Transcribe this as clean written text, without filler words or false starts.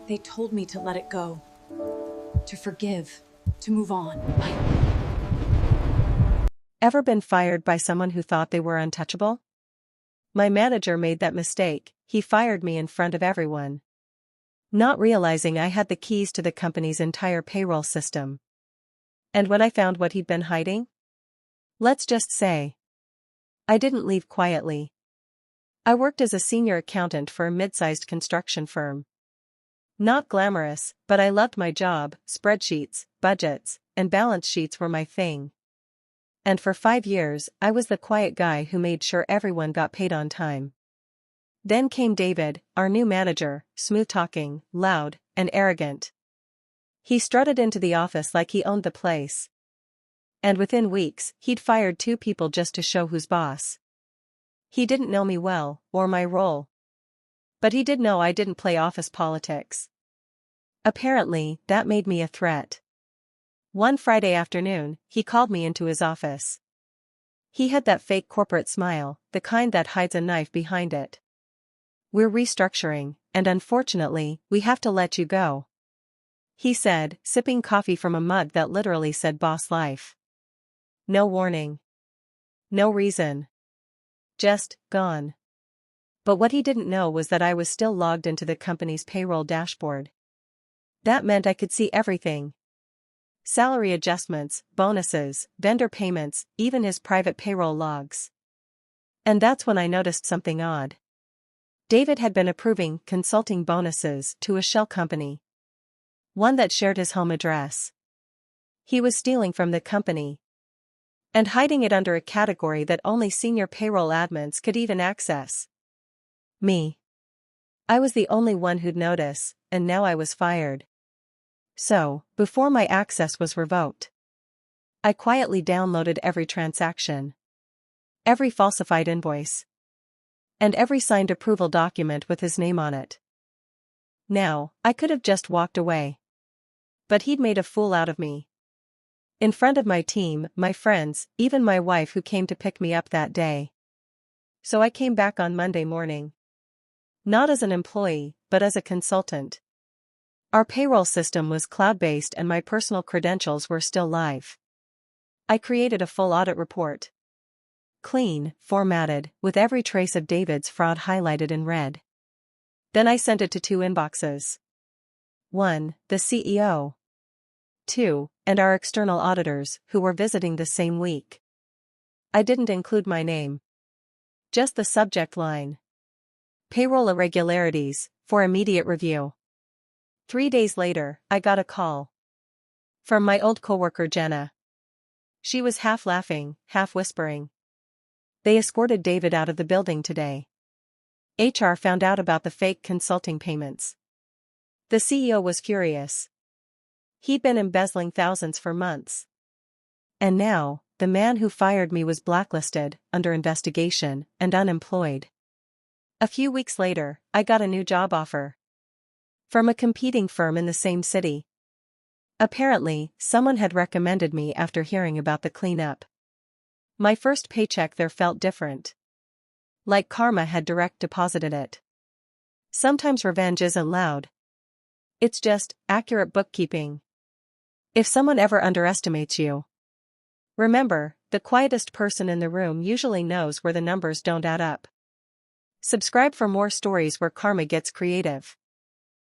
They told me to let it go, to forgive, to move on. Ever been fired by someone who thought they were untouchable? My manager made that mistake. He fired me in front of everyone, not realizing I had the keys to the company's entire payroll system. And when I found what he'd been hiding? Let's just say, I didn't leave quietly. I worked as a senior accountant for a mid-sized construction firm. Not glamorous, but I loved my job. Spreadsheets, budgets, and balance sheets were my thing. And for 5 years, I was the quiet guy who made sure everyone got paid on time. Then came David, our new manager, smooth-talking, loud, and arrogant. He strutted into the office like he owned the place. And within weeks, he'd fired 2 people just to show who's boss. He didn't know me well, or my role. But he did know I didn't play office politics. Apparently, that made me a threat. One Friday afternoon, he called me into his office. He had that fake corporate smile, the kind that hides a knife behind it. "We're restructuring, and unfortunately, we have to let you go," he said, sipping coffee from a mug that literally said "Boss Life." No warning. No reason. Just, gone. But what he didn't know was that I was still logged into the company's payroll dashboard. That meant I could see everything. Salary adjustments, bonuses, vendor payments, even his private payroll logs. And that's when I noticed something odd. David had been approving consulting bonuses to a shell company, one that shared his home address. He was stealing from the company and hiding it under a category that only senior payroll admins could even access. Me. I was the only one who'd notice, and now I was fired. So, before my access was revoked, I quietly downloaded every transaction, every falsified invoice, and every signed approval document with his name on it. Now, I could have just walked away. But he'd made a fool out of me. In front of my team, my friends, even my wife who came to pick me up that day. So I came back on Monday morning. Not as an employee, but as a consultant. Our payroll system was cloud-based and my personal credentials were still live. I created a full audit report. Clean, formatted, with every trace of David's fraud highlighted in red. Then I sent it to 2 inboxes. 1, the CEO. 2, and our external auditors, who were visiting the same week. I didn't include my name. Just the subject line. Payroll irregularities, for immediate review. 3 days later, I got a call. From my old coworker Jenna. She was half laughing, half whispering. They escorted David out of the building today. HR found out about the fake consulting payments. The CEO was furious. He'd been embezzling thousands for months. And now, the man who fired me was blacklisted, under investigation, and unemployed. A few weeks later, I got a new job offer. From a competing firm in the same city. Apparently, someone had recommended me after hearing about the cleanup. My first paycheck there felt different. Like karma had direct deposited it. Sometimes revenge isn't loud. It's just accurate bookkeeping. If someone ever underestimates you, remember, the quietest person in the room usually knows where the numbers don't add up. Subscribe for more stories where karma gets creative.